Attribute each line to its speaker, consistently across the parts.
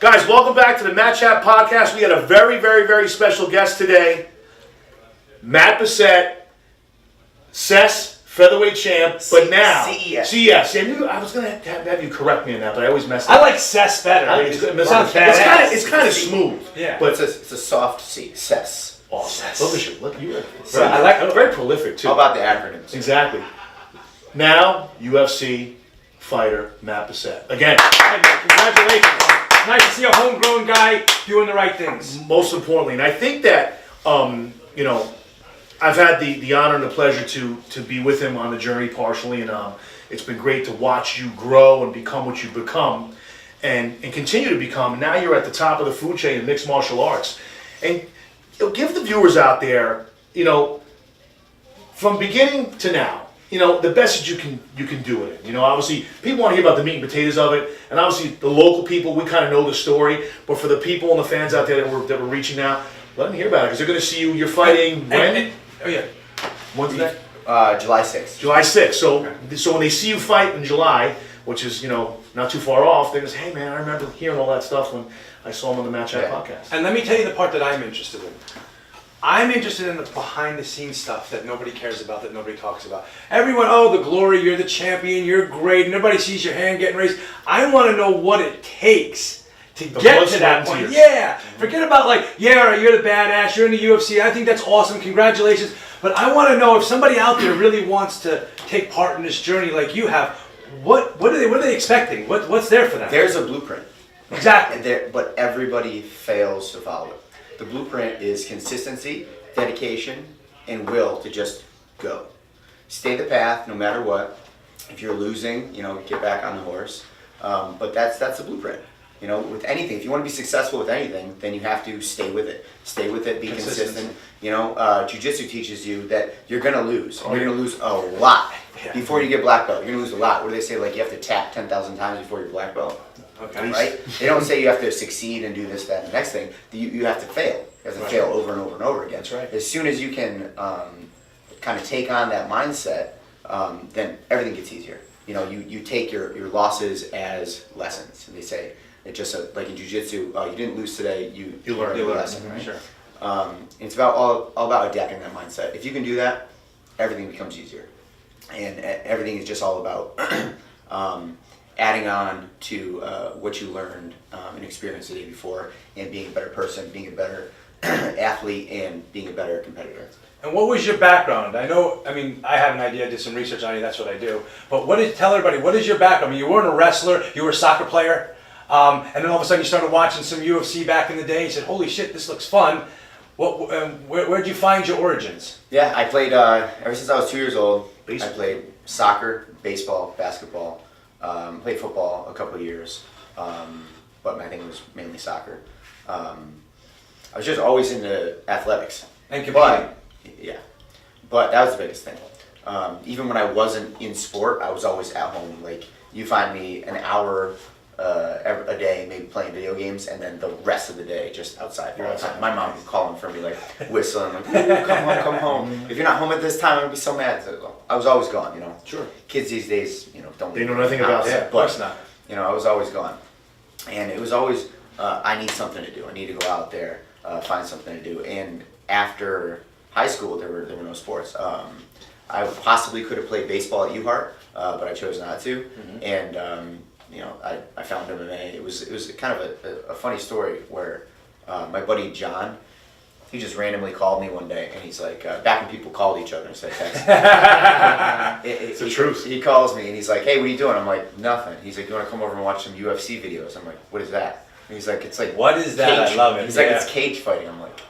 Speaker 1: Guys, welcome back to the Matt Chat Podcast. We had a very, very, very special guest today. Matt Bessette, CES Featherweight champ, but now CES. And I was going to have you correct me on that, but I always mess up.
Speaker 2: I like CES better. It sounds badass.
Speaker 1: It's kind of smooth.
Speaker 2: Yeah,
Speaker 3: but it's a soft C. CES.
Speaker 1: Awesome. Look, you were
Speaker 2: I like
Speaker 1: very prolific too.
Speaker 3: How about the acronyms?
Speaker 1: Exactly. Now, UFC fighter Matt Bessette. Again,
Speaker 2: congratulations. Nice to see a homegrown guy doing the right things.
Speaker 1: Most importantly, and I think that I've had the honor and the pleasure to be with him on the journey partially, and it's been great to watch you grow and become what you've become, and continue to become. Now you're at the top of the food chain in mixed martial arts, and give the viewers out there, from beginning to now, the best that you can do it in. Obviously, people want to hear about the meat and potatoes of it, and obviously the local people, we kind of know the story. But for the people and the fans out there that we're reaching out, let them hear about it because they're going to see you. You're fighting when? When's that?
Speaker 3: July 6th.
Speaker 1: July 6th. So when they see you fight in July, which is not too far off, they're going to say, hey man, I remember hearing all that stuff when I saw him on the Match Chat podcast.
Speaker 2: And let me tell you the part that I'm interested in. I'm interested in the behind-the-scenes stuff that nobody cares about, that nobody talks about. Everyone, the glory, you're the champion, you're great, and everybody sees your hand getting raised. I want to know what it takes to get to that point. Yeah, forget about you're the badass, you're in the UFC, I think that's awesome, congratulations. But I want to know if somebody out there really wants to take part in this journey like you have, what are they expecting? What's there for them?
Speaker 3: There's a blueprint.
Speaker 2: Exactly.
Speaker 3: But everybody fails to follow it. The blueprint is consistency, dedication, and will to just go. Stay the path no matter what. If you're losing, get back on the horse. But that's the blueprint. With anything, if you want to be successful with anything, then you have to stay with it. Stay with it, be consistent. Jiu-jitsu teaches you that you're going to lose. You're going to lose a lot before you get black belt. You're going to lose a lot. What do they say? You have to tap 10,000 times before you're black belt.
Speaker 2: Okay.
Speaker 3: Right? They don't say you have to succeed and do this, that, and the next thing. You have to fail. You have to fail over and over and over again.
Speaker 1: That's right.
Speaker 3: As soon as you can kind of take on that mindset, then everything gets easier. You take your losses as lessons. They say it just like in jiu-jitsu, you didn't lose today. You learned a lesson. Right?
Speaker 2: Sure.
Speaker 3: It's about all about adapting that mindset. If you can do that, everything becomes easier, and everything is just all about adding on to what you learned and experienced the day before, and being a better person, being a better athlete, and being a better competitor.
Speaker 2: And what was your background? I have an idea, I did some research on you, that's what I do. But tell everybody, what is your background? You weren't a wrestler, you were a soccer player, and then all of a sudden you started watching some UFC back in the day, you said, holy shit, this looks fun. Where'd you find your origins?
Speaker 3: Yeah, I played, ever since I was 2 years old, I played soccer, baseball, basketball. Played football a couple of years, but my thing was mainly soccer. I was just always into athletics.
Speaker 2: And competing.
Speaker 3: But that was the biggest thing. Even when I wasn't in sport, I was always at home. You find me an hour a day, maybe playing video games, and then the rest of the day just outside. My mom was calling for me, whistling, come home. If you're not home at this time, I'm gonna be so mad. So I was always gone,
Speaker 1: Sure.
Speaker 3: Kids these days,
Speaker 1: They know nothing about that.
Speaker 2: Of course not.
Speaker 3: I was always gone, and it was always I need something to do. I need to go out there, find something to do. And after high school, there were no sports. I possibly could have played baseball at UHart, but I chose not to. Mm-hmm. And I found MMA. It was kind of a funny story where my buddy John, he just randomly called me one day, and he's like, back when people called each other instead of texting.
Speaker 1: It's the truth.
Speaker 3: He calls me, and he's like, hey, what are you doing? I'm like, nothing. He's like, you want to come over and watch some UFC videos? I'm like, what is that? And he's like, it's like,
Speaker 2: what is that?
Speaker 3: Cage.
Speaker 2: I love it.
Speaker 3: He's like, it's cage fighting. I'm like,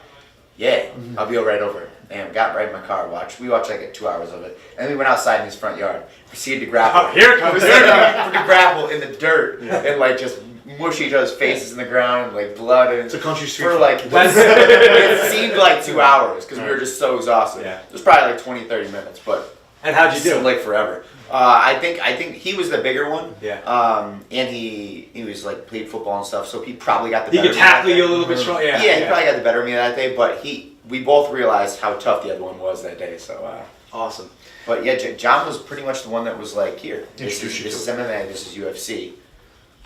Speaker 3: yeah, I'll be right over. And got right in my car, we watched 2 hours of it. And then we went outside in his front yard, proceeded to grapple.
Speaker 2: Oh, here it comes.
Speaker 3: To grapple in the dirt, and just mush each other's faces in the ground, blood. And
Speaker 1: it's a country street
Speaker 3: for it seemed like 2 hours, because we were just so exhausted.
Speaker 2: Yeah.
Speaker 3: It was probably 20, 30 minutes, but.
Speaker 2: And how'd you do?
Speaker 3: It seemed forever. I think he was the bigger one.
Speaker 2: Yeah.
Speaker 3: And he was played football and stuff, so he probably got the better.
Speaker 2: He could tackle you a little bit strong. Yeah.
Speaker 3: Yeah, he probably got the better of me that day, but we both realized how tough the other one was that day. So
Speaker 2: awesome.
Speaker 3: But yeah, John was pretty much the one that was here.
Speaker 1: This
Speaker 3: is MMA. This is UFC.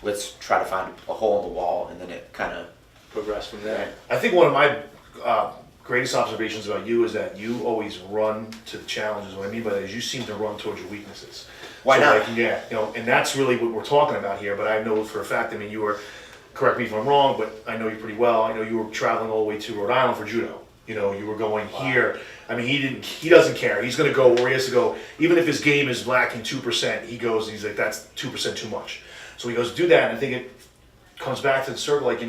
Speaker 3: let's try to find a hole in the wall, and then it kind of
Speaker 2: Progress from there.
Speaker 1: I think one of my greatest observations about you is that you always run to the challenges. What I mean by that is you seem to run towards your weaknesses.
Speaker 3: Why not?
Speaker 1: Like, yeah, and that's really what we're talking about here. But I know for a fact, I mean, you were, correct me if I'm wrong, but I know you pretty well. I know you were traveling all the way to Rhode Island for judo. You were going here. I mean, he doesn't care. He's going to go where he has to go. Even if his game is lacking 2%, he goes and he's like, that's 2% too much. So he goes, do that. And I think it comes back to the circle, like,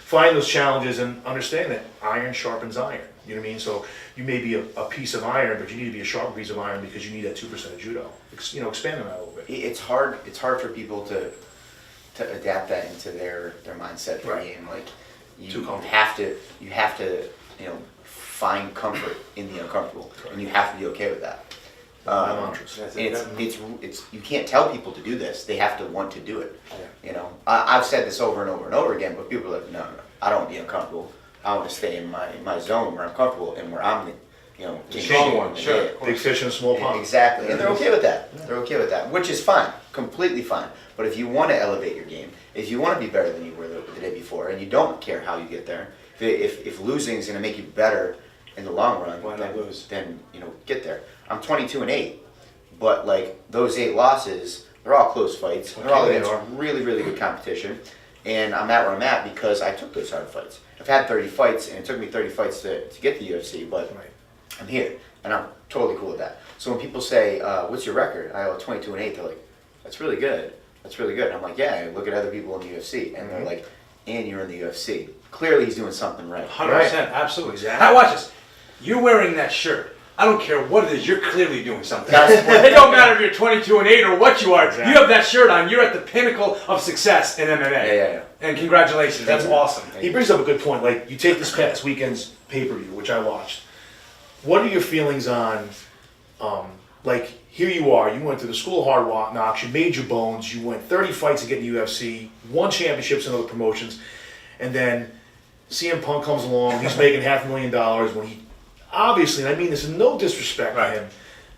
Speaker 1: find those challenges and understand that iron sharpens iron. You know what I mean? So you may be a piece of iron, but you need to be a sharper piece of iron because you need that 2% of judo. Expand on that a little bit.
Speaker 3: it's hard for people to adapt that into their mindset for
Speaker 1: Right.
Speaker 3: game. Like you
Speaker 1: Too comfortable.
Speaker 3: have to find comfort in the uncomfortable, and you have to be okay with that.
Speaker 1: My mantras.
Speaker 2: That's
Speaker 3: And
Speaker 2: it.
Speaker 3: it's you can't tell people to do this. They have to want to do it. I've said this over and over and over again, but people are like, no, I don't want to be uncomfortable. I want to stay in my zone where I'm comfortable and where I'm
Speaker 2: The strong one,
Speaker 3: Yeah,
Speaker 2: sure.
Speaker 3: yeah.
Speaker 1: Big fish in a small pond.
Speaker 3: Exactly, and they're okay with that. They're okay with that, which is fine, completely fine. But if you want to elevate your game, if you want to be better than you were the day before, and you don't care how you get there, if losing is going to make you better in the long run,
Speaker 2: Why not lose?
Speaker 3: then get there. I'm 22-8, but like those 8 losses, they're all close fights. They're all
Speaker 1: Okay, they
Speaker 3: against
Speaker 1: are.
Speaker 3: really, really good competition, and I'm at where I'm at because I took those hard fights. I've had 30 fights, and it took me 30 fights to get to the UFC, but
Speaker 1: Right.
Speaker 3: I'm here, and I'm totally cool with that. So when people say, "What's your record?" I go 22-8. They're like, "That's really good. That's really good." And I'm like, "Yeah, look at other people in the UFC," and they're like, "And you're in the UFC. Clearly, he's doing something right."
Speaker 2: 100%, absolutely.
Speaker 1: Exactly.
Speaker 2: Now watch this. You're wearing that shirt. I don't care what it is. You're clearly doing something.
Speaker 3: That's what-
Speaker 2: It don't matter if you're 22-8 or what you are.
Speaker 1: Exactly.
Speaker 2: You have that shirt on. You're at the pinnacle of success in MMA.
Speaker 3: Yeah.
Speaker 2: And congratulations. That's awesome.
Speaker 1: He brings up a good point. Like, you take this past weekend's pay-per-view, which I watched. What are your feelings on, like, here you are, you went to the school of hard knocks, you made your bones, you went 30 fights to get in the UFC, won championships and other promotions, and then CM Punk comes along, he's making $500,000 when he, obviously, and I mean this in no disrespect to
Speaker 2: Right.
Speaker 1: him,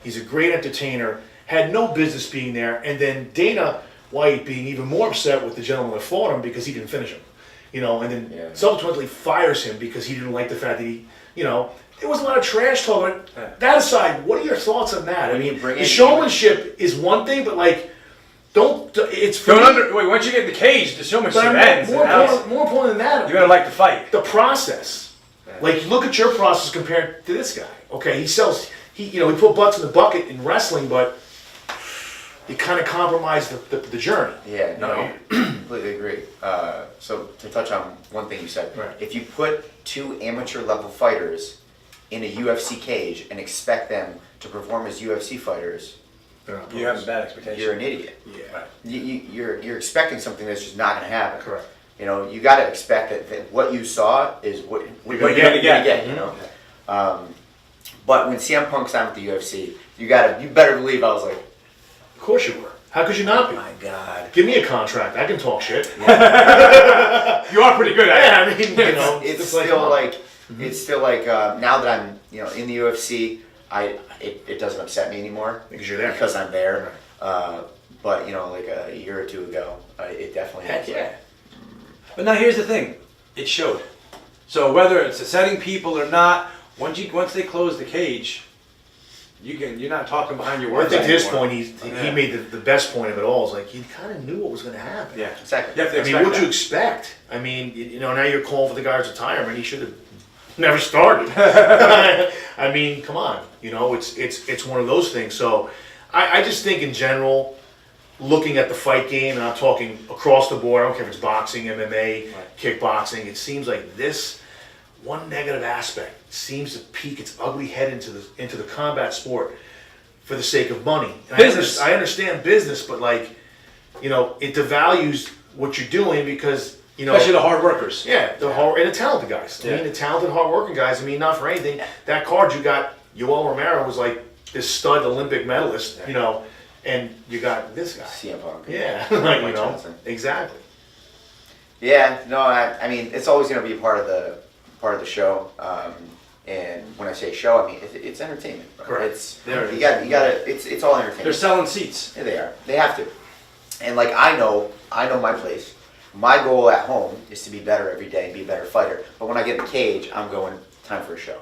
Speaker 1: he's a great entertainer, had no business being there, and then Dana White being even more upset with the gentleman that fought him because he didn't finish him. And then
Speaker 3: Yeah.
Speaker 1: subsequently fires him because he didn't like the fact that he, there was a lot of trash talking.
Speaker 2: Yeah.
Speaker 1: That aside, what are your thoughts on that? I
Speaker 3: When you
Speaker 1: mean,
Speaker 3: bring
Speaker 1: the
Speaker 3: in-
Speaker 1: showmanship is one thing, but like, it's
Speaker 2: Wait, once you get in the cage, the showmanship
Speaker 1: but
Speaker 2: ends.
Speaker 1: more,
Speaker 2: and now
Speaker 1: more important than that,
Speaker 2: you gotta like the fight.
Speaker 1: the process. Like, look at your process compared to this guy. Okay, he put butts in the bucket in wrestling, but he kind of compromised the journey.
Speaker 3: Yeah, no,
Speaker 1: You know?
Speaker 3: completely agree. So to touch on one thing you said,
Speaker 1: Right.
Speaker 3: if you put 2 amateur level fighters in a UFC cage and expect them to perform as UFC fighters,
Speaker 1: They're not
Speaker 2: You have a
Speaker 1: pros.
Speaker 2: bad expectation.
Speaker 3: you're an idiot.
Speaker 1: Yeah,
Speaker 3: You're expecting something that's just not going to happen.
Speaker 1: correct.
Speaker 3: You got to expect that what you saw is what
Speaker 1: You're
Speaker 3: you're
Speaker 1: gonna
Speaker 3: going to
Speaker 2: get.
Speaker 3: get. But when CM Punk signed with the UFC, you better believe I was like,
Speaker 1: Of course you were. How could you not be?
Speaker 3: my God.
Speaker 1: Give me a contract. I can talk shit.
Speaker 2: You are pretty good at it.
Speaker 1: Yeah, I mean,
Speaker 3: It's
Speaker 1: just
Speaker 3: still
Speaker 1: come on.
Speaker 3: like it's still like now that I'm in the UFC, it doesn't upset me anymore
Speaker 1: Because you're there.
Speaker 3: because I'm there. But like a year or two ago, it definitely
Speaker 1: Heck
Speaker 3: was
Speaker 1: yeah.
Speaker 3: like,
Speaker 2: But now here's the thing. It showed. So whether it's upsetting people or not, once they close the cage, you're not talking behind your
Speaker 1: Well, I
Speaker 2: words
Speaker 1: think to his
Speaker 2: anymore.
Speaker 1: point, he
Speaker 2: Yeah.
Speaker 1: made the best point of it all. Is like, he kind of knew what was going to happen.
Speaker 2: Yeah.
Speaker 3: exactly.
Speaker 2: You have to
Speaker 1: I mean,
Speaker 2: expect
Speaker 1: what'd you
Speaker 2: that.
Speaker 1: expect? I mean, now you're calling for the guy's retirement. He should have never started. I mean, come on. It's one of those things. So I just think in general, looking at the fight game, and I'm talking across the board, I don't care if it's boxing, MMA, kickboxing, it seems like this one negative aspect seems to peek its ugly head into the combat sport for the sake of money. And
Speaker 2: Business.
Speaker 1: I understand business, but like, it devalues what you're doing because,
Speaker 2: Especially the hard workers.
Speaker 1: yeah, and the talented guys. I
Speaker 2: Yeah.
Speaker 1: mean, the talented, hard-working guys. I mean, not for anything. That card you got, Yoel Romero was like this stud Olympic medalist, and you got this guy.
Speaker 3: CM Punk.
Speaker 1: Yeah,
Speaker 3: Mike
Speaker 1: like,
Speaker 3: Johnson.
Speaker 1: exactly.
Speaker 3: Yeah, no, I mean it's always going to be a part of the show. And when I say show, I mean it's entertainment.
Speaker 1: Correct.
Speaker 3: It's
Speaker 2: There it
Speaker 3: you
Speaker 2: is.
Speaker 3: got it's all entertainment.
Speaker 2: They're selling seats.
Speaker 3: Yeah, they are. They have to. And like I know I know my place. My goal at home is to be better every day and be a better fighter. But when I get in the cage, I'm going, time for a show.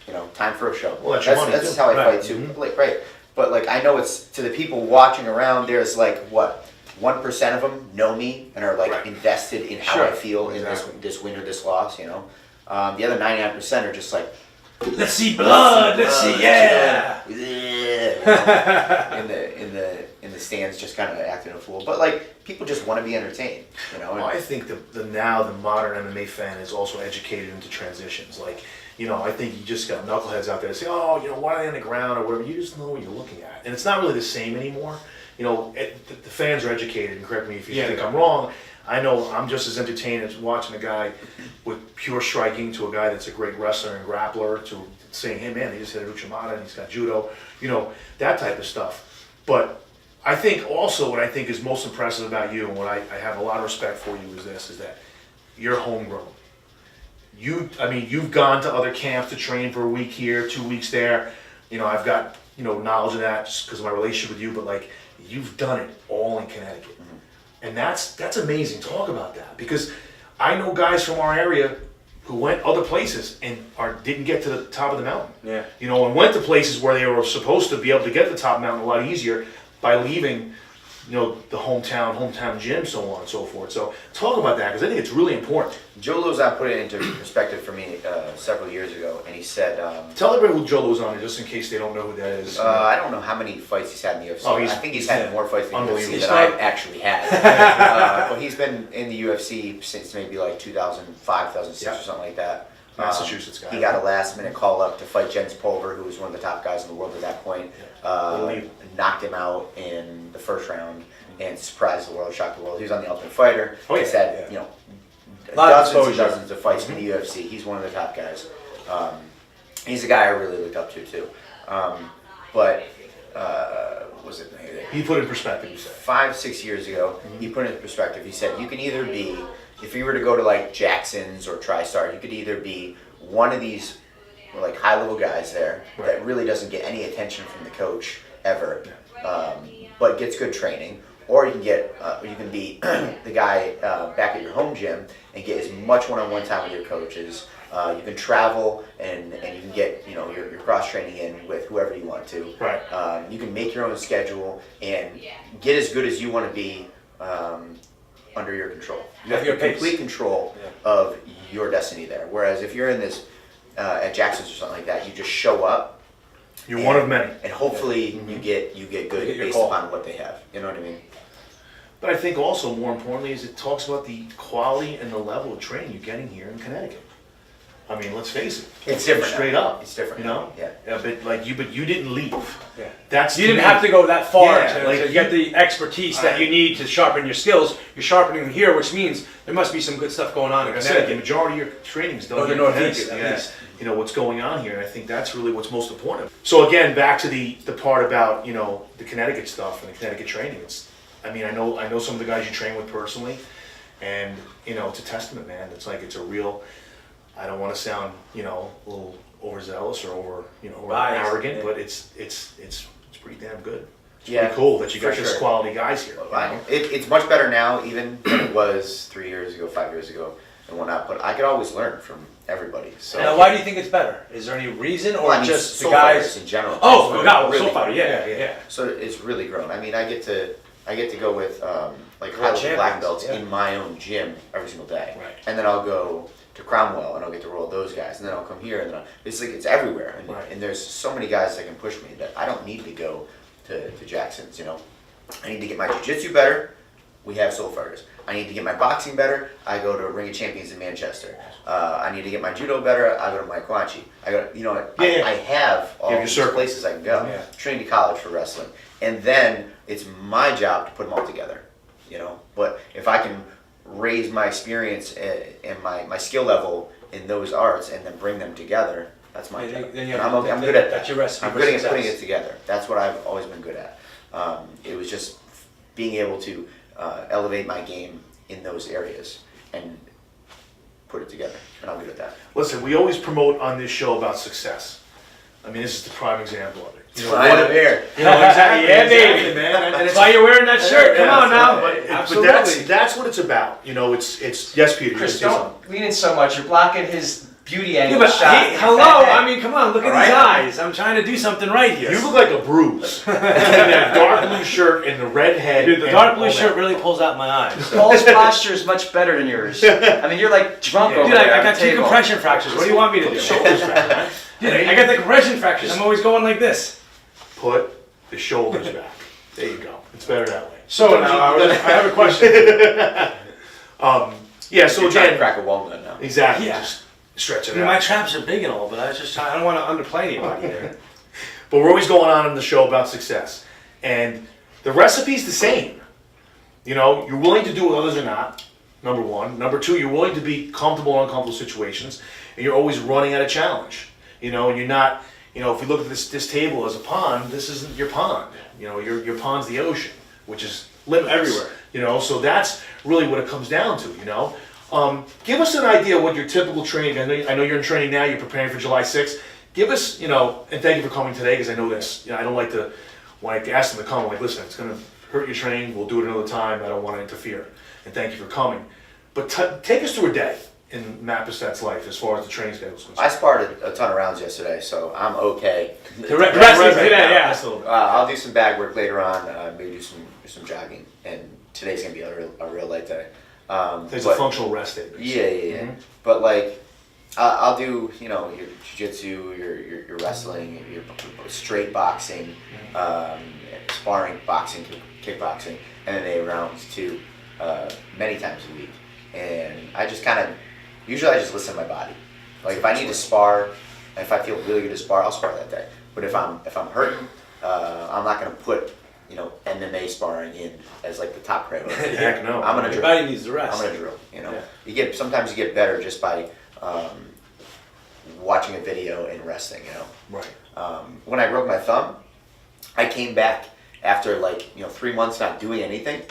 Speaker 3: You know, time for a show.
Speaker 1: Well, that's your money,
Speaker 3: that's
Speaker 1: too.
Speaker 3: how I
Speaker 1: Right.
Speaker 3: fight too. Like, right. But like, I know it's to the people watching around. There's like what 1% of them know me and are like
Speaker 1: Right.
Speaker 3: invested in how
Speaker 2: Sure.
Speaker 3: I feel in this win or this loss. You know, the other 99% are just like,
Speaker 2: Let's see blood. Let's see, yeah.
Speaker 3: in the stands, just kind of acting a fool. But like, people just want to be entertained. You know.
Speaker 1: Well, I think the modern MMA fan is also educated into transitions. Like, you know, I think you just got knuckleheads out there that say, oh, you know, why are they on the ground or whatever. You just know what you're looking at. And it's not really the same anymore. You know, the fans are educated, and correct me if you think I'm wrong. I know I'm just as entertained as watching a guy with pure striking to a guy that's a great wrestler and grappler to saying, hey man, he just hit a Uchimata and he's got judo, you know, that type of stuff. But I think also what I think is most impressive about you and what I have a lot of respect for you is that you're homegrown. You've gone to other camps to train for a week here, 2 weeks there. You know, I've got, you know, knowledge of that just because of my relationship with you, but like, you've done it all in Connecticut. And that's amazing. Talk about that, because I know guys from our area who went other places and didn't get to the top of the mountain.
Speaker 2: Yeah.
Speaker 1: You know, and went to places where they were supposed to be able to get to the top of the mountain a lot easier by leaving, you know, the hometown gym, so on and so forth. So talk about that, because I think it's really important.
Speaker 3: Joe Lozon put it into perspective for me several years ago, and he said,
Speaker 1: Tell everybody who Joe Lozon is, just in case they don't know who that is.
Speaker 3: I don't know how many fights he's had in the UFC.
Speaker 1: Oh,
Speaker 3: I think he's had more fights in the UFC
Speaker 1: unbelievable.
Speaker 3: than I've actually had. But he's been in the UFC since maybe like 2005, 2006 or something like that.
Speaker 1: Massachusetts guy.
Speaker 3: He got a last minute call up to fight Jens Pulver, who was one of the top guys in the world at that point. Knocked him out in the first round and surprised the world, shocked the world. He was on The Ultimate Fighter.
Speaker 1: Oh, yeah.
Speaker 3: He's had, you know,
Speaker 2: Lot of
Speaker 3: dozens and dozens of fights in the UFC. He's one of the top guys. He's a guy I really looked up to too. But was it
Speaker 1: He put it in perspective, you said.
Speaker 3: 5-6 years ago? He put it in perspective. He said you can either be, if you were to go to like Jackson's or TriStar, you could either be one of these like high level guys there that really doesn't get any attention from the coach ever, but gets good training. Or you can be the guy back at your home gym and get as much one-on-one time with your coaches. You can travel and you can get your cross training in with whoever you want to.
Speaker 1: Right.
Speaker 3: You can make your own schedule and get as good as you want to be under your control. You have
Speaker 2: Your pace.
Speaker 3: complete control of your destiny there. Whereas if you're in this at Jackson's or something like that, you just show up.
Speaker 1: You're one of many.
Speaker 3: And hopefully you get good
Speaker 2: get your
Speaker 3: based
Speaker 2: call.
Speaker 3: upon what they have. You know what I mean?
Speaker 1: But I think also more importantly is it talks about the quality and the level of training you're getting here in Connecticut. I mean, let's face it.
Speaker 3: It's different
Speaker 1: Straight
Speaker 3: now.
Speaker 1: up.
Speaker 3: It's different
Speaker 1: You know?
Speaker 3: now.
Speaker 1: Yeah. But you didn't leave.
Speaker 2: Yeah.
Speaker 1: That's
Speaker 2: You
Speaker 1: to
Speaker 2: didn't
Speaker 1: me-
Speaker 2: have to go that far
Speaker 1: Yeah, like
Speaker 2: to get the expertise that you need to sharpen your skills. You're sharpening them here, which means there must be some good stuff going on in
Speaker 1: Like I said, the
Speaker 2: Connecticut.
Speaker 1: majority of your training's done
Speaker 2: Oh, the
Speaker 1: here in
Speaker 2: Northeast,
Speaker 1: Connecticut.
Speaker 2: at least.
Speaker 1: You know, what's going on here, and I think that's really what's most important. So again, back to the part about, you know, the Connecticut stuff and the Connecticut training. I know some of the guys you train with personally, and, you know, it's a testament, man. It's like, it's a real, I don't want to sound, you know, a little overzealous or over arrogant,
Speaker 2: yeah.
Speaker 1: but it's pretty damn good. It's
Speaker 3: Yeah,
Speaker 1: pretty cool that you got
Speaker 3: for
Speaker 1: this
Speaker 3: sure.
Speaker 1: quality guys here. You know?
Speaker 3: It's much better now even than it was 3 years ago, 5 years ago, and whatnot. But I could always learn from everybody. So
Speaker 2: Now, why do you think it's better? Is there any reason, or
Speaker 3: Well, I mean,
Speaker 2: just the
Speaker 3: soul fighters
Speaker 2: guys?
Speaker 3: in general.
Speaker 2: Oh,
Speaker 3: It's
Speaker 2: no,
Speaker 3: really
Speaker 2: soul fighter,
Speaker 3: grown.
Speaker 2: yeah.
Speaker 3: So it's really grown. I mean, I get to go with like
Speaker 2: World
Speaker 3: high level black
Speaker 2: champions,
Speaker 3: belts
Speaker 2: yeah.
Speaker 3: in my own gym every single day,
Speaker 1: Right.
Speaker 3: and then I'll go to Cromwell and I'll get to roll those guys, and then I'll come here and then it's everywhere, and,
Speaker 1: Right.
Speaker 3: and there's so many guys that can push me that I don't need to go to Jackson's. You know, I need to get my jiu-jitsu better. We have soul fighters. I need to get my boxing better. I go to Ring of Champions in Manchester. I need to get my judo better. I go to my Kwanchi. I have all
Speaker 1: You have your
Speaker 3: these
Speaker 1: circle.
Speaker 3: places I can go.
Speaker 2: Yeah.
Speaker 3: Trinity College for wrestling, and then it's my job to put them all together. You know, but if I can raise my experience and my skill level in those arts and then bring them together, that's my
Speaker 2: Then you-
Speaker 3: job.
Speaker 2: then you
Speaker 3: And
Speaker 2: have-
Speaker 3: I'm good at that.
Speaker 2: that's your recipe
Speaker 3: I'm
Speaker 2: for
Speaker 3: good at
Speaker 2: success.
Speaker 3: putting it together. That's what I've always been good at. It was just being able to elevate my game in those areas and put it together, and I'm good at that.
Speaker 1: Listen, we always promote on this show about success. I mean, this is the prime example of it. You know,
Speaker 3: Fly
Speaker 1: what
Speaker 3: up here.
Speaker 1: You know, exactly.
Speaker 2: Yeah,
Speaker 1: exactly,
Speaker 2: baby.
Speaker 1: man. And
Speaker 2: That's
Speaker 1: it's,
Speaker 2: why you're wearing that shirt. Come on now.
Speaker 1: But
Speaker 2: Absolutely.
Speaker 1: that's what it's about. You know, it's yes, Peter.
Speaker 4: Chris,
Speaker 1: you're gonna say
Speaker 4: don't lean in so much. You're blocking his beauty
Speaker 2: Yeah,
Speaker 4: angle
Speaker 2: but
Speaker 4: shot.
Speaker 2: hey, hello. I mean, come on. Look at
Speaker 4: All right.
Speaker 2: these eyes. I'm trying to do something right here.
Speaker 1: You look like a bruise. That dark blue shirt and the red head.
Speaker 2: Dude, the
Speaker 1: and
Speaker 2: dark blue
Speaker 1: all
Speaker 2: shirt
Speaker 1: that.
Speaker 2: really pulls out my eyes.
Speaker 4: Paul's posture is much better than yours. I mean, you're like drunk over
Speaker 2: Dude,
Speaker 4: there.
Speaker 2: I
Speaker 4: on
Speaker 2: got
Speaker 4: the
Speaker 2: 2
Speaker 4: table.
Speaker 2: compression fractures. What do you want me to do?
Speaker 1: Shoulders back, man.
Speaker 2: Dude, I got the compression fractures. I'm always going like this.
Speaker 1: Put the shoulders back. There you go. It's better that way.
Speaker 2: So now I have a question.
Speaker 1: Yeah. So
Speaker 3: You're trying to
Speaker 1: again,
Speaker 3: crack a walnut now.
Speaker 1: exactly.
Speaker 2: Yeah.
Speaker 1: Just stretch
Speaker 2: I
Speaker 1: it
Speaker 2: mean, my
Speaker 1: out.
Speaker 2: traps are big and all, but I don't want to underplay anybody there.
Speaker 1: But we're always going on in the show about success, and the recipe's the same. You know, you're willing to do what others are not. Number one. Number two, you're willing to be comfortable in uncomfortable situations, and you're always running at a challenge. You know, and you're not. You know, if we look at this table as a pond, this isn't your pond. You know, your pond's the ocean, which is limitless.
Speaker 2: Everywhere.
Speaker 1: You know, so that's really what it comes down to. You know, give us an idea what your typical training. I know you're in training now. You're preparing for July 6th. Give us, you know, and thank you for coming today because I know this. You know, I don't like to when I ask them to come. I'm like, listen, it's going to hurt your training. We'll do it another time. I don't want to interfere. And thank you for coming. But take us through a day in Matt Bessette's life as far as the training schedule is
Speaker 3: I
Speaker 1: concerned.
Speaker 3: sparred a ton of rounds yesterday, so I'm okay.
Speaker 2: The rest of
Speaker 1: Right
Speaker 2: today,
Speaker 1: now,
Speaker 2: yeah.
Speaker 1: that's a little-
Speaker 3: I'll do some bag work later on, maybe do some jogging, and today's gonna be a real light day.
Speaker 1: There's
Speaker 3: but-
Speaker 1: a functional rest day. basically.
Speaker 3: Yeah.
Speaker 1: Mhm.
Speaker 3: But like, I'll do your jiu-jitsu, your wrestling, your straight boxing, sparring, boxing, kickboxing, MMA rounds too, many times a week. And I just usually I just listen to my body. Like if I need to spar, if I feel really good to spar, I'll spar that day. But if I'm hurting, I'm not gonna put MMA sparring in as like the top priority.
Speaker 1: Heck no.
Speaker 3: I'm gonna
Speaker 2: Your
Speaker 3: drill.
Speaker 2: body needs the rest.
Speaker 3: I'm gonna drill. You know,
Speaker 2: Yeah.
Speaker 3: sometimes you get better just by watching a video and resting. You know,
Speaker 1: Right.
Speaker 3: when I broke my thumb, I came back after 3 months not doing anything,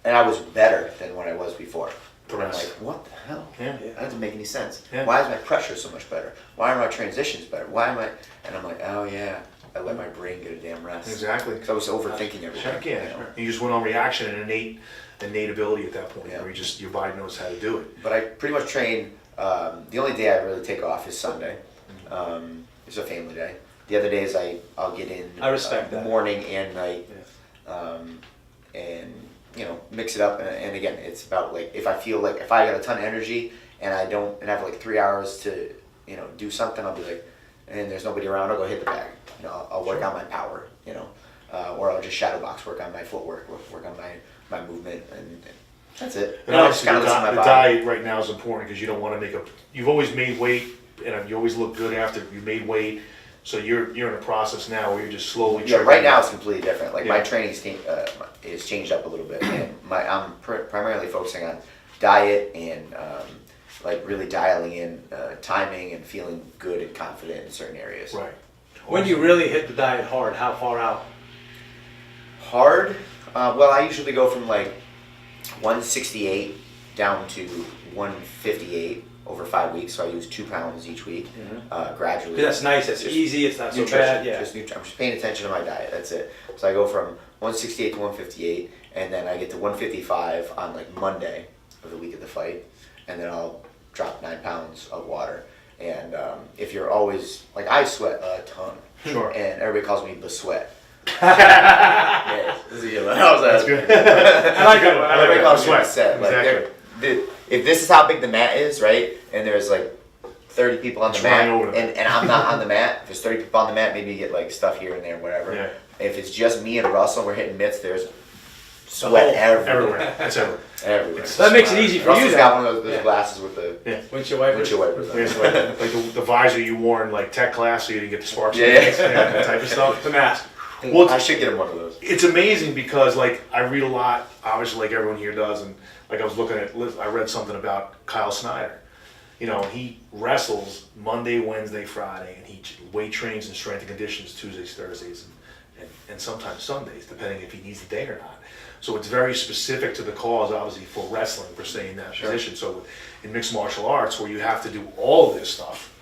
Speaker 3: and I was better than when I was before.
Speaker 1: The
Speaker 3: I'm
Speaker 1: rest.
Speaker 3: like, what the hell?
Speaker 1: Yeah.
Speaker 3: That doesn't make any sense.
Speaker 1: Yeah.
Speaker 3: Why is my pressure so much better? Why are my transitions better? Why am I? And I'm like, oh yeah, I let my brain get a damn rest.
Speaker 1: Exactly.
Speaker 3: Because I was overthinking everything.
Speaker 1: Heck yeah.
Speaker 3: you know?
Speaker 1: You just went on reaction and innate ability at that point.
Speaker 3: Yeah.
Speaker 1: Where your body knows how to do it.
Speaker 3: But I pretty much train. The only day I really take off is Sunday. It's a family day. The other days I'll get in.
Speaker 2: I respect that.
Speaker 3: Morning and night, and mix it up. And again, it's about if I feel like if I got a ton of energy and I have 3 hours to do something, I'll be like, and there's nobody around, I'll go hit the bag. I'll work on my power. Or I'll just shadow box, work on my footwork, work on my movement, and that's it.
Speaker 1: And
Speaker 3: I just
Speaker 1: obviously,
Speaker 3: kinda listen to my
Speaker 1: the
Speaker 3: body.
Speaker 1: diet right now is important because you don't want to you've always made weight, and you always look good after you made weight. So you're in a process now where you're just slowly.
Speaker 3: Yeah, right now it's completely different. Like my
Speaker 1: Yeah.
Speaker 3: training is changed up a little bit, and I'm primarily focusing on diet and really dialing in timing and feeling good and confident in certain areas.
Speaker 1: Right.
Speaker 2: When you really hit the diet hard, how far out?
Speaker 3: Hard. Well, I usually go from 168 down to 158 over 5 weeks. So I use 2 pounds each week, gradually.
Speaker 2: That's nice. That's
Speaker 3: Just
Speaker 2: easy. It's not so
Speaker 3: nutrition,
Speaker 2: bad. Yeah.
Speaker 3: I'm just paying attention to my diet. That's it. So I go from 168 to 158, and then I get to 155 on Monday of the week of the fight, and then I'll drop 9 pounds of water. And if you're always I sweat a ton,
Speaker 1: Sure.
Speaker 3: and everybody calls me Bessette. Yeah,
Speaker 1: That's good.
Speaker 2: I like that one. I like
Speaker 3: Everybody
Speaker 2: that
Speaker 3: calls me
Speaker 1: Sweat.
Speaker 3: Bessette.
Speaker 1: Exactly.
Speaker 3: If this is how big the mat is, right, and there's 30 people on the
Speaker 1: It's
Speaker 3: mat,
Speaker 1: running over them.
Speaker 3: and I'm not on the mat. If there's 30 people on the mat, maybe you get stuff here and there, whatever.
Speaker 1: Yeah.
Speaker 3: If it's just me and Russell, we're hitting mitts. There's sweat everywhere.
Speaker 1: Everywhere. That's everywhere.
Speaker 3: Everywhere.
Speaker 2: So that makes it easy for you.
Speaker 3: Russell's
Speaker 2: then.
Speaker 3: got one of those
Speaker 2: Yeah.
Speaker 3: glasses with the
Speaker 2: Windshield wipers.
Speaker 3: windshield wipers on.
Speaker 1: It's like the visor you wore in tech class so you didn't get the sparks.
Speaker 3: Yeah.
Speaker 1: That type of stuff.
Speaker 2: The mask.
Speaker 1: Well,
Speaker 3: I should get him one of those.
Speaker 1: It's amazing because I read a lot, obviously like everyone here does, and I was looking at, I read something about Kyle Snyder. He wrestles Monday, Wednesday, Friday, and he weight trains and strength and conditions Tuesdays, Thursdays, and sometimes Sundays, depending if he needs the day or not. So it's very specific to the cause, obviously, for wrestling, per se, in that position. So in mixed martial arts, where you have to do all of this stuff,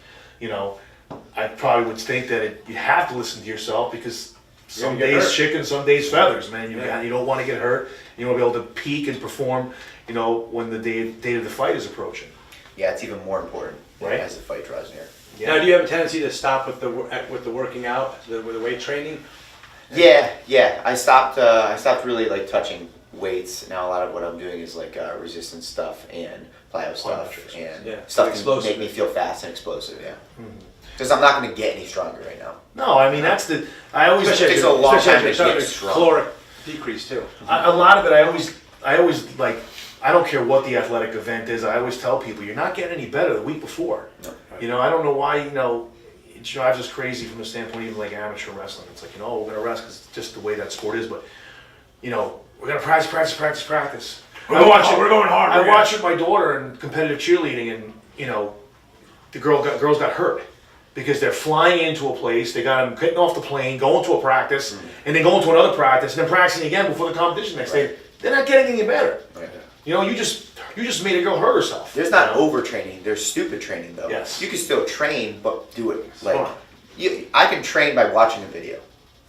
Speaker 1: I probably would think that you have to listen to yourself because some
Speaker 2: You're gonna get
Speaker 1: days
Speaker 2: hurt.
Speaker 1: chicken, some days feathers, man.
Speaker 2: Yeah.
Speaker 1: You don't want to get hurt. You want to be able to peak and perform, when the date of the fight is approaching.
Speaker 3: Yeah, it's even more important
Speaker 1: Right.
Speaker 3: as the fight draws near.
Speaker 2: Now, do you have a tendency to stop with the working out, with the weight training?
Speaker 3: Yeah. I stopped really like touching weights. Now a lot of what I'm doing is like resistance stuff and plyo stuff
Speaker 1: Plyometrics,
Speaker 3: and
Speaker 2: yeah.
Speaker 3: stuff to
Speaker 2: Explosive.
Speaker 3: make me feel fast and explosive. Yeah. Because I'm not going to get any stronger right now.
Speaker 1: No, I mean I always
Speaker 3: Especially takes a long time to
Speaker 2: Especially
Speaker 3: get
Speaker 2: as
Speaker 3: strong.
Speaker 2: caloric decrease too.
Speaker 1: a lot of it. I always like. I don't care what the athletic event is. I always tell people you're not getting any better the week before.
Speaker 3: No.
Speaker 1: I don't know why. It drives us crazy from the standpoint even like amateur wrestling. It's like we're gonna rest because it's just the way that sport is. But we're gonna practice.
Speaker 2: We're going hard.
Speaker 1: I watch with my daughter in competitive cheerleading, and the girls got hurt because they're flying into a place. They got them getting off the plane, going to a practice, and then going to another practice, and then practicing again before the competition next day. They're not getting any better.
Speaker 3: Right.
Speaker 1: You just made a girl hurt herself.
Speaker 3: There's not overtraining. There's stupid training though.
Speaker 1: Yes.
Speaker 3: You can still train, but do it like
Speaker 1: Smart.
Speaker 3: I can train by watching a video.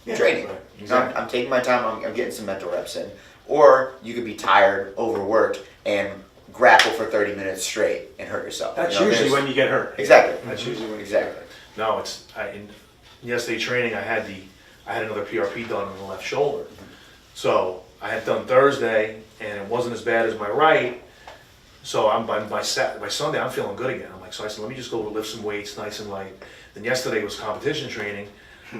Speaker 1: Yeah,
Speaker 3: Training.
Speaker 1: right,
Speaker 3: So
Speaker 1: exactly.
Speaker 3: I'm taking my time. I'm getting some mental reps in. Or you could be tired, overworked, and grapple for 30 minutes straight and hurt yourself.
Speaker 2: That's
Speaker 3: You know,
Speaker 2: usually
Speaker 3: there's-
Speaker 2: when you get hurt.
Speaker 3: Exactly.
Speaker 2: That's usually when you
Speaker 3: Exactly.
Speaker 1: No, in yesterday training I had another PRP done on the left shoulder. So I had done Thursday and it wasn't as bad as my right. So by Sunday I'm feeling good again. So I said, let me just go lift some weights nice and light. Then yesterday was competition training.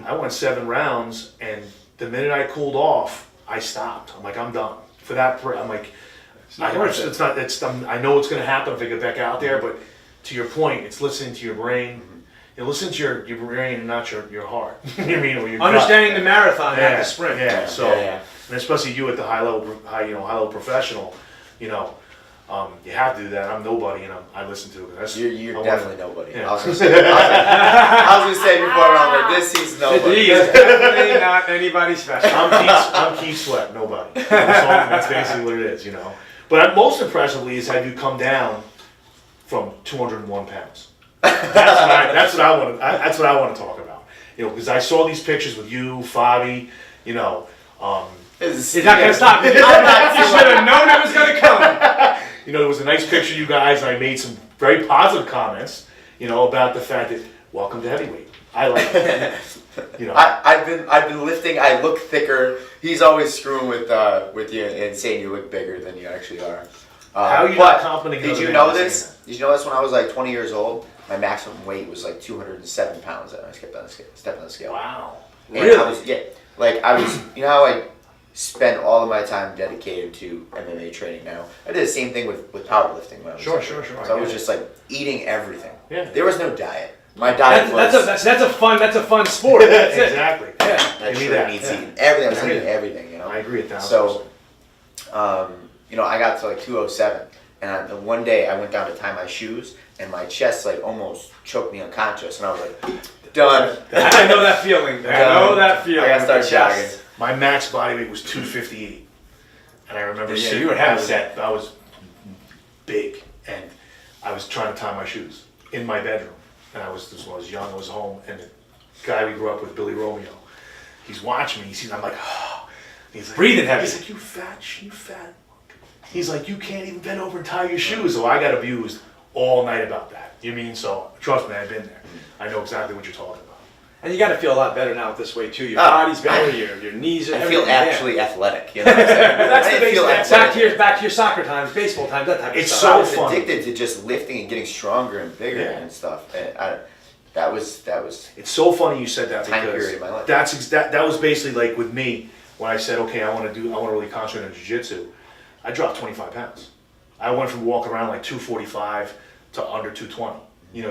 Speaker 1: I went 7 rounds and the minute I cooled off, I stopped. I'm like, I'm done. For that, I'm like,
Speaker 2: not worth it.
Speaker 1: I know what's going to happen if I get back out there, but to your point, it's listening to your brain. Listen to your brain and not your heart. You mean, or your gut.
Speaker 2: Understanding the marathon, not the sprint.
Speaker 1: Yeah. So,
Speaker 3: Yeah.
Speaker 1: and especially you at the high level professional, you have to do that. I'm nobody, and I listen to it. That's,
Speaker 3: You're definitely nobody.
Speaker 1: Yeah.
Speaker 3: I was gonna say before, I'm like, this he's nobody.
Speaker 2: He is definitely not anybody special.
Speaker 1: I'm Keith Sweat, nobody. That's basically what it is, But most impressively is have you come down from 201 pounds. That's what I want to talk about. Because I saw these pictures with you, Fabi.
Speaker 2: He's not gonna stop. You should have known it was gonna come.
Speaker 1: There was a nice picture of you guys, and I made some very positive comments, about the fact that welcome to heavyweight. I like it.
Speaker 3: I've been lifting. I look thicker. He's always screwing with you and saying you look bigger than you actually are.
Speaker 1: How are you
Speaker 3: but
Speaker 1: not confident?
Speaker 3: Did you know this? Did you know this? When I was like 20 years old, my maximum weight was like 207 pounds. And I stepped on the scale.
Speaker 1: Wow.
Speaker 3: And
Speaker 2: Really?
Speaker 3: I was. You know how I spend all of my time dedicated to MMA training now. I did the same thing with powerlifting when I was
Speaker 1: Sure.
Speaker 3: So
Speaker 1: I
Speaker 3: I was
Speaker 1: get it.
Speaker 3: just like eating everything.
Speaker 1: Yeah.
Speaker 3: There was no diet. My diet was.
Speaker 2: That's a fun sport. That's it.
Speaker 1: Exactly.
Speaker 2: Yeah.
Speaker 3: That
Speaker 1: Give me
Speaker 3: shirt
Speaker 1: that.
Speaker 3: needs
Speaker 1: Yeah.
Speaker 3: eating everything. I was eating
Speaker 1: Everything.
Speaker 3: everything.
Speaker 1: I agree 1,000%.
Speaker 3: So, I got to like 207, and one day I went down to tie my shoes, and my chest like almost choked me unconscious, and I was like, done.
Speaker 2: I know that feeling. I know that feeling.
Speaker 3: I gotta start jogging.
Speaker 1: My max body weight was 258, and I remember
Speaker 2: Yeah,
Speaker 1: sitting.
Speaker 2: you were heavy.
Speaker 1: I was big, and I was trying to tie my shoes in my bedroom, and I was young. I was home, and the guy we grew up with, Billy Romeo, he's watching me. I'm like, oh. He's like,
Speaker 2: Breathing heavy.
Speaker 1: He's like, you fat. He's like, you can't even bend over and tie your shoes. So I got abused all night about that. So trust me, I've been there. I know exactly what you're talking about.
Speaker 2: And you got to feel a lot better now this way too. Your body's better. Your knees are.
Speaker 3: I feel
Speaker 2: everything,
Speaker 3: actually athletic. You know what I'm saying?
Speaker 2: That's
Speaker 3: I
Speaker 2: the
Speaker 3: didn't feel
Speaker 2: base.
Speaker 3: athletic.
Speaker 2: Back to your soccer times, baseball times, that type of
Speaker 1: It's
Speaker 2: stuff.
Speaker 3: I was
Speaker 1: so fun.
Speaker 3: addicted to just lifting and getting stronger and bigger
Speaker 1: Yeah.
Speaker 3: and stuff. And that was
Speaker 1: It's so funny you said that
Speaker 3: Time
Speaker 1: because
Speaker 3: period of my life.
Speaker 1: that was basically like with me when I said, okay, I want to really concentrate on jiu-jitsu. I dropped 25 pounds. I went from walking around like 245 to under 220.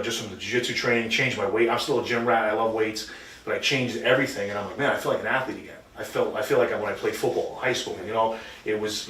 Speaker 1: Just from the jiu-jitsu training, changed my weight. I'm still a gym rat. I love weights, but I changed everything, and I'm like, man, I feel like an athlete again. I feel like when I played football in high school. It was,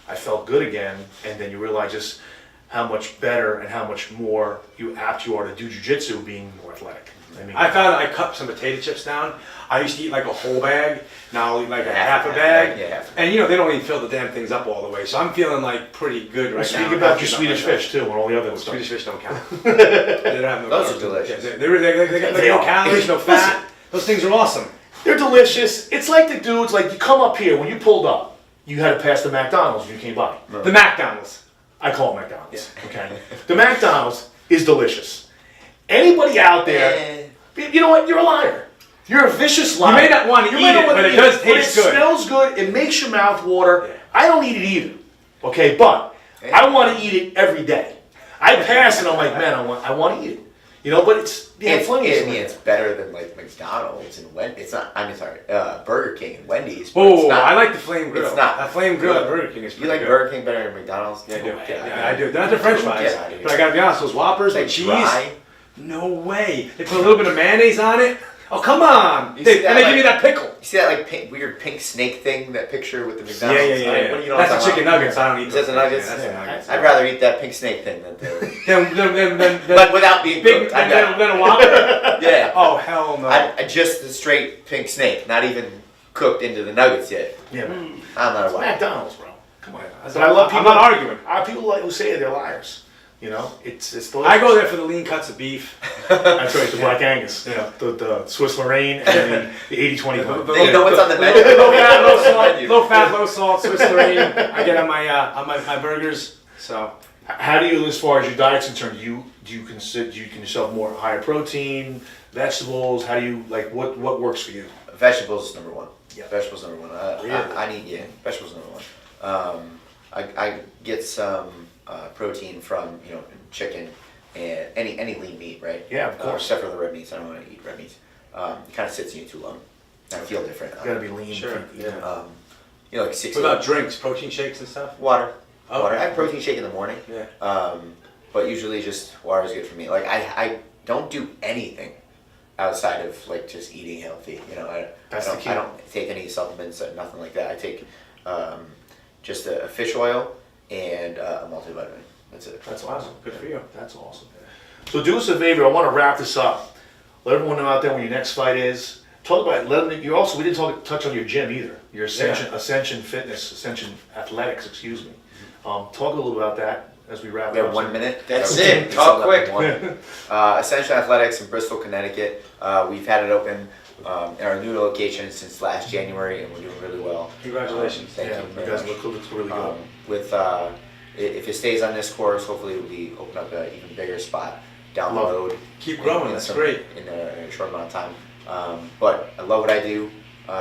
Speaker 1: I felt good again, and then you realize just how much better and how much more apt you are to do jiu-jitsu being more athletic. I mean,
Speaker 2: I found I cut some potato chips down. I used to eat like a whole bag. Now I'll eat like a half a bag.
Speaker 3: Yeah.
Speaker 2: And they don't even fill the damn things up all the way. So I'm feeling like pretty good right now.
Speaker 1: speak about your Swedish fish too, and all the other
Speaker 2: Well,
Speaker 1: stuff.
Speaker 2: Swedish fish don't count. They don't have no
Speaker 3: Those are
Speaker 2: carbs.
Speaker 3: delicious.
Speaker 2: Yeah, they got
Speaker 1: They
Speaker 2: no
Speaker 1: are.
Speaker 2: calories, no fat. Those things are awesome.
Speaker 1: They're delicious. It's like the dudes, like you come up here, when you pulled up, you had to pass the McDonald's when you came by.
Speaker 2: The McDonald's.
Speaker 1: I call it McDonald's, okay? The McDonald's is delicious. Anybody out there, you know what, you're a liar. You're a vicious liar.
Speaker 2: You may not want to
Speaker 1: You
Speaker 2: eat
Speaker 1: may not
Speaker 2: it,
Speaker 1: wanna
Speaker 2: but it
Speaker 1: eat
Speaker 2: does taste
Speaker 1: It
Speaker 2: good.
Speaker 1: smells good, it makes your mouth water.
Speaker 2: Yeah.
Speaker 1: I don't eat it either, okay? But I want to eat it every day. I pass and I'm like, man, I want to eat it. You know, but it's
Speaker 3: It's better than like McDonald's and Wendy's. It's not. I'm sorry, Burger King and Wendy's. But
Speaker 2: Oh,
Speaker 3: it's not,
Speaker 2: I like the flame grill.
Speaker 3: It's not.
Speaker 2: That flame grill at Burger King is
Speaker 3: You
Speaker 2: pretty
Speaker 3: like
Speaker 2: good.
Speaker 3: Burger King better than McDonald's?
Speaker 2: Yeah, I do.
Speaker 3: Get
Speaker 2: Yeah,
Speaker 3: out
Speaker 2: I
Speaker 3: of
Speaker 2: do.
Speaker 3: here.
Speaker 2: They're not the French fries.
Speaker 3: Get out of here.
Speaker 2: But I gotta be honest, those Whoppers,
Speaker 3: They
Speaker 2: the cheese.
Speaker 3: dry.
Speaker 2: No way. They put a little bit of mayonnaise on it. Oh, come on.
Speaker 3: You
Speaker 2: They,
Speaker 3: see that,
Speaker 2: and they
Speaker 3: like-
Speaker 2: give you that pickle.
Speaker 3: You see that like weird pink snake thing? That picture with the
Speaker 2: Yeah,
Speaker 3: McDonald's?
Speaker 2: yeah, yeah.
Speaker 3: Right?
Speaker 2: yeah.
Speaker 3: What do you know
Speaker 2: That's
Speaker 3: what
Speaker 2: the
Speaker 3: I'm
Speaker 2: chicken
Speaker 3: talking
Speaker 2: nuggets. I don't eat
Speaker 3: Is
Speaker 2: those
Speaker 3: that the
Speaker 2: things.
Speaker 3: nuggets?
Speaker 2: Yeah, that's the
Speaker 1: Yeah.
Speaker 2: nuggets.
Speaker 3: I'd rather eat that pink snake thing than the.
Speaker 2: Then
Speaker 3: But without being
Speaker 2: big,
Speaker 3: cooked.
Speaker 2: then a Whopper?
Speaker 3: Yeah.
Speaker 2: Oh, hell no.
Speaker 3: I just the straight pink snake, not even cooked into the nuggets yet.
Speaker 1: Yeah, man.
Speaker 3: I'm not a
Speaker 1: It's
Speaker 3: wild.
Speaker 1: McDonald's, bro. Come on.
Speaker 2: That's-
Speaker 1: But I love people.
Speaker 2: I'm not arguing.
Speaker 1: I have people like who say they're liars. You know, it's delicious.
Speaker 2: I go there for the lean cuts of beef.
Speaker 1: That's right, the Black Angus.
Speaker 2: Yeah.
Speaker 1: The Swiss Lorraine and the 80-20 blend.
Speaker 3: Then you know what's on the menu.
Speaker 2: Low fat, low salt,
Speaker 3: Menu.
Speaker 2: low fat, low salt, Swiss Lorraine. I get on my burgers. So
Speaker 1: How do you, as far as your diet's concerned, do you consider yourself more higher protein, vegetables? How do you like what works for you?
Speaker 3: Vegetables is number one.
Speaker 1: Yeah.
Speaker 3: Vegetables number one.
Speaker 1: Really?
Speaker 3: I need vegetables number one. I get some protein from chicken and any lean meat, right?
Speaker 1: Yeah, of course.
Speaker 3: Except for the red meats. I don't want to eat red meats. It kind of sits in you too long. I feel different.
Speaker 1: You gotta be lean.
Speaker 2: Sure, yeah.
Speaker 3: Like 60.
Speaker 2: what about drinks, protein shakes and stuff?
Speaker 3: Water?
Speaker 2: Oh.
Speaker 3: Water. I have protein shake in the morning.
Speaker 2: Yeah.
Speaker 3: But usually just water is good for me. Like I don't do anything outside of like just eating healthy.
Speaker 1: That's the key.
Speaker 3: I don't take any supplements, nothing like that. I take just a fish oil and a multivitamin. That's it.
Speaker 1: That's awesome.
Speaker 2: Good for you.
Speaker 1: That's awesome. So do us a favor. I want to wrap this up. Let everyone know out there when your next fight is. Talk about we didn't touch on your gym either. Your Ascension Fitness, Ascension Athletics. Excuse me. Talk a little about that as we wrap
Speaker 3: We
Speaker 1: up.
Speaker 3: have 1 minute.
Speaker 4: That's
Speaker 3: Okay.
Speaker 4: it. Talk quick.
Speaker 3: Ascension Athletics in Bristol, Connecticut. We've had it open in our new location since last January, and we're doing really well.
Speaker 2: Congratulations.
Speaker 3: Thank
Speaker 1: Yeah,
Speaker 3: you
Speaker 1: you
Speaker 3: very
Speaker 1: guys
Speaker 3: much.
Speaker 1: look really good.
Speaker 3: With if it stays on this course, hopefully it will be open up an even bigger spot down the
Speaker 1: Love it.
Speaker 3: road.
Speaker 2: Keep growing.
Speaker 3: in
Speaker 2: That's
Speaker 3: some-
Speaker 2: great.
Speaker 3: In a short amount of time. But I love what I do.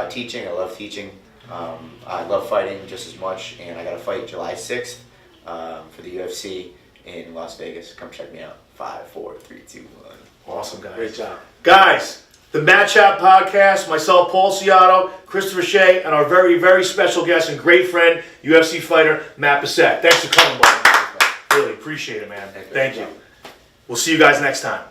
Speaker 3: Teaching, I love teaching. I love fighting just as much, and I got a fight July 6th for the UFC in Las Vegas. Come check me out. 5, 4, 3, 2, 1.
Speaker 1: Awesome, guys.
Speaker 2: Great job.
Speaker 1: Guys, the Match Out Podcast, myself, Paul Ciatto, Christopher Shay, and our very, very special guest and great friend, UFC fighter, Matt Bessette. Thanks for coming, buddy. Really appreciate it, man. Thank you. We'll see you guys next time.